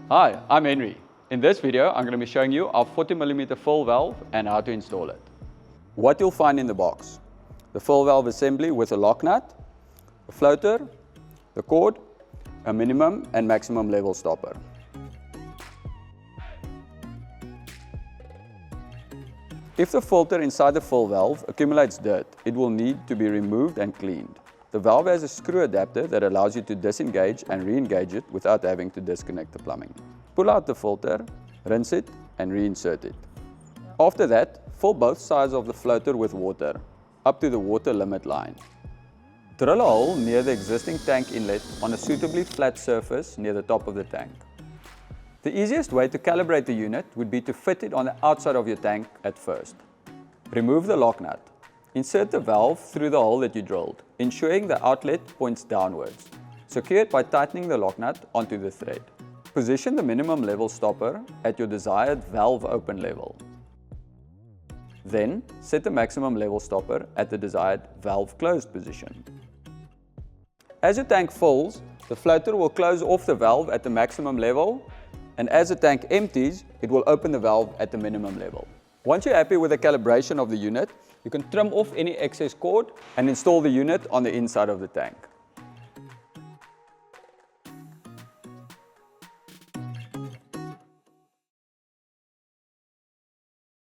Hi, I'm Henry. In this video, I'm going to be showing you our 40mm fill valve and how to install it. What you'll find in the box: the fill valve assembly with a lock nut, a floater, the cord, a minimum and maximum level stopper. If the filter inside the fill valve accumulates dirt, it will need to be removed and cleaned. The valve has a screw adapter that allows you to disengage and re-engage it without having to disconnect the plumbing. Pull out the filter, rinse it and reinsert it. After that, fill both sides of the floater with water, up to the water limit line. Drill a hole near the existing tank inlet on a suitably flat surface near the top of the tank. The easiest way to calibrate the unit would be to fit it on the outside of your tank at first. Remove the lock nut. Insert the valve through the hole that you drilled, ensuring the outlet points downwards. Secure it by tightening the lock nut onto the thread. Position the minimum level stopper at your desired valve open level. Then, set the maximum level stopper at the desired valve closed position. As your tank fills, the floater will close off the valve at the maximum level, and as the tank empties, it will open the valve at the minimum level. Once you're happy with the calibration of the unit, you can trim off any excess cord and install the unit on the inside of the tank.